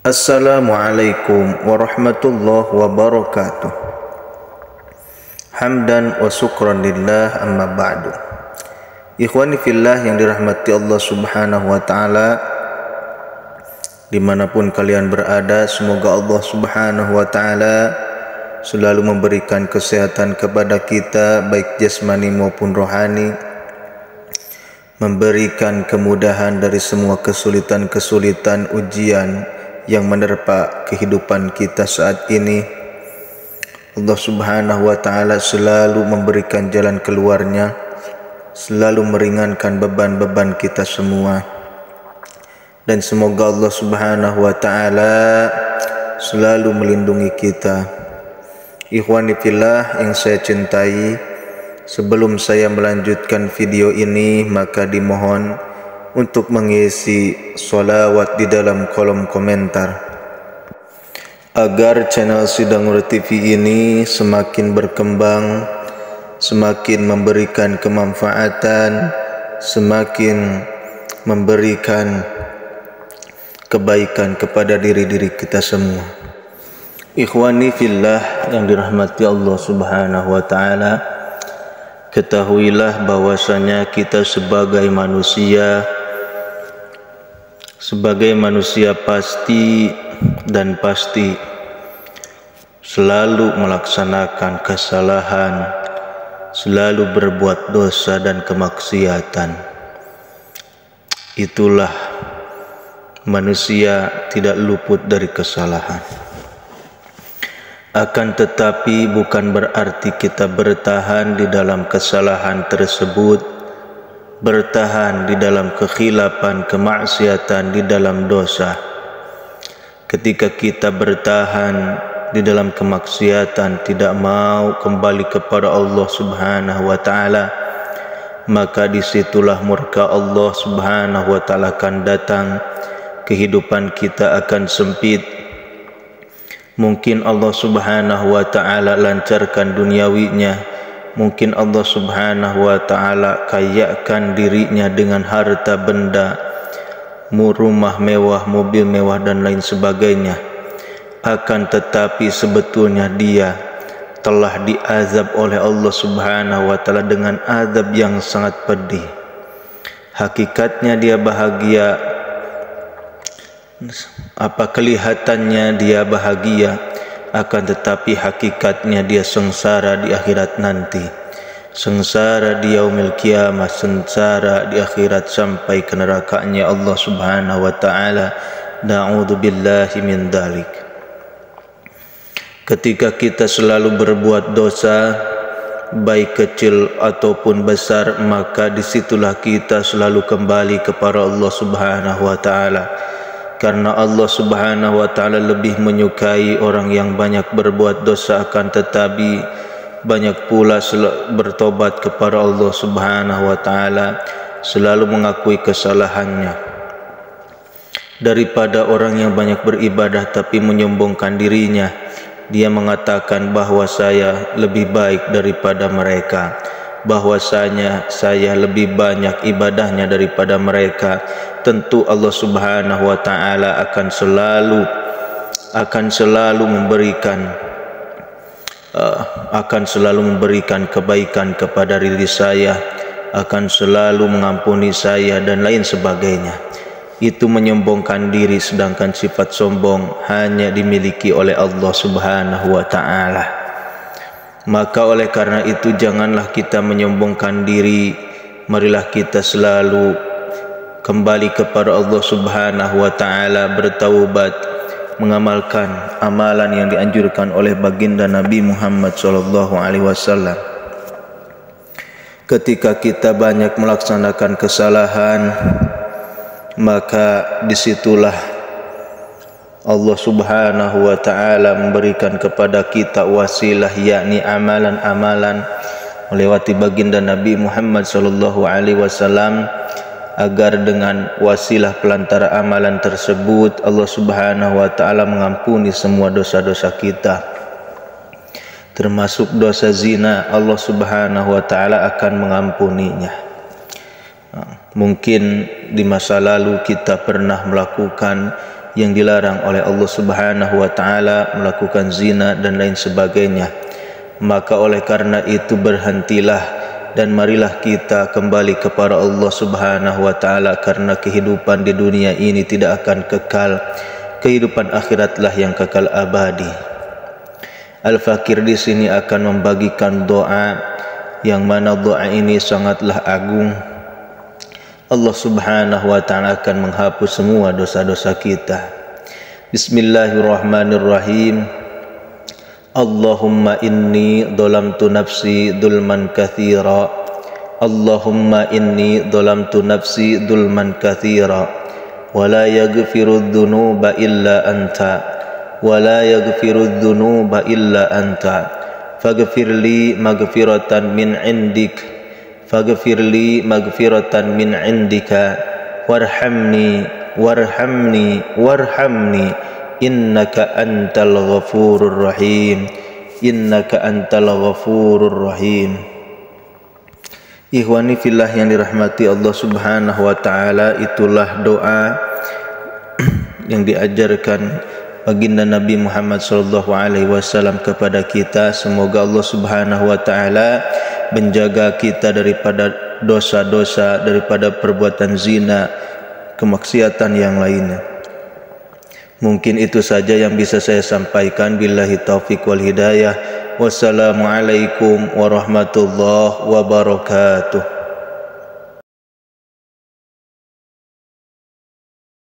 Assalamualaikum warahmatullahi wabarakatuh. Hamdan wa syukran lillah, amma ba'du. Ikhwani fillah yang dirahmati Allah subhanahu wa ta'ala, dimanapun kalian berada, semoga Allah subhanahu wa ta'ala selalu memberikan kesehatan kepada kita, baik jasmani maupun rohani, memberikan kemudahan dari semua kesulitan-kesulitan ujian yang menerpa kehidupan kita saat ini. Allah subhanahu wa ta'ala selalu memberikan jalan keluarnya, selalu meringankan beban-beban kita semua. Dan semoga Allah subhanahu wa ta'ala selalu melindungi kita. Ikhwani fillah yang saya cintai, sebelum saya melanjutkan video ini, maka dimohon untuk mengisi sholawat di dalam kolom komentar agar channel Sidangur TV ini semakin berkembang, semakin memberikan kemanfaatan, semakin memberikan kebaikan kepada diri-diri kita semua. Ikhwani fillah yang dirahmati Allah subhanahu wa ta'ala, ketahuilah bahwasanya kita sebagai manusia pasti dan pasti selalu melaksanakan kesalahan, selalu berbuat dosa dan kemaksiatan. Itulah manusia, tidak luput dari kesalahan. Akan tetapi bukan berarti kita bertahan di dalam kesalahan tersebut, bertahan di dalam kekhilapan, kemaksiatan, di dalam dosa. Ketika kita bertahan di dalam kemaksiatan, tidak mau kembali kepada Allah subhanahu wa ta'ala, maka disitulah murka Allah subhanahu wa ta'ala akan datang. Kehidupan kita akan sempit. Mungkin Allah subhanahu wa ta'ala lancarkan duniawinya, mungkin Allah subhanahu wa ta'ala kayakan dirinya dengan harta benda, rumah mewah, mobil mewah dan lain sebagainya. Akan tetapi sebetulnya dia telah diazab oleh Allah subhanahu wa ta'ala dengan azab yang sangat pedih. Hakikatnya dia bahagia, kelihatannya dia bahagia, akan tetapi hakikatnya dia sengsara di akhirat nanti, sengsara di yaumil qiyamah, sengsara di akhirat sampai ke nerakanya Allah subhanahu wa ta'ala. Na'udzubillahi min dzalik. Ketika kita selalu berbuat dosa, baik kecil ataupun besar, maka disitulah kita selalu kembali kepada Allah subhanahu wa ta'ala. Karena Allah subhanahu wa ta'ala lebih menyukai orang yang banyak berbuat dosa, akan tetapi banyak pula bertobat kepada Allah subhanahu wa ta'ala, selalu mengakui kesalahannya, daripada orang yang banyak beribadah tapi menyombongkan dirinya. Dia mengatakan bahwa saya lebih baik daripada mereka, bahwasanya saya lebih banyak ibadahnya daripada mereka. Tentu Allah subhanahu wa ta'ala akan selalu memberikan kebaikan kepada diri saya, akan selalu mengampuni saya dan lain sebagainya. Itu menyombongkan diri, sedangkan sifat sombong hanya dimiliki oleh Allah subhanahu wa ta'ala. Maka oleh karena itu janganlah kita menyombongkan diri, marilah kita selalu kembali kepada Allah subhanahu wa ta'ala, bertaubat, mengamalkan amalan yang dianjurkan oleh baginda Nabi Muhammad SAW. Ketika kita banyak melaksanakan kesalahan, maka disitulah Allah subhanahu wa ta'ala memberikan kepada kita wasilah, yakni amalan-amalan melewati baginda Nabi Muhammad SAW, agar dengan wasilah pelantara amalan tersebut Allah subhanahu wa ta'ala mengampuni semua dosa-dosa kita, termasuk dosa zina. Allah subhanahu wa ta'ala akan mengampuninya. Mungkin di masa lalu kita pernah melakukan yang dilarang oleh Allah Subhanahu wa taala, melakukan zina dan lain sebagainya. Maka oleh karena itu berhentilah dan marilah kita kembali kepada Allah Subhanahu wa taala, karena kehidupan di dunia ini tidak akan kekal. Kehidupan akhiratlah yang kekal abadi. Al-Fakir di sini akan membagikan doa yang mana doa ini sangatlah agung. Allah Subhanahu wa taala akan menghapus semua dosa-dosa kita. Bismillahirrahmanirrahim. Allahumma inni dhalamtu nafsi dhulman katsira. Allahumma inni dhalamtu nafsi dhulman katsira wa la yaghfiru dzunuba illa anta wa la yaghfiru dzunuba illa anta faghfir li maghfiratan min 'indik faghfir li maghfiratan min 'indika warhamni warhamni warhamni innaka antal ghafurur rahim innaka antal ghafurur rahim. Ikhwani fillah yang dirahmati Allah Subhanahu wa taala, itulah doa yang diajarkan baginda Nabi Muhammad sallallahu alaihi wasallam kepada kita. Semoga Allah Subhanahu wa taala menjaga kita daripada dosa-dosa, daripada perbuatan zina, kemaksiatan yang lainnya. Mungkin itu saja yang bisa saya sampaikan. Billahi taufiq wal hidayah. Wassalamualaikum warahmatullahi wabarakatuh.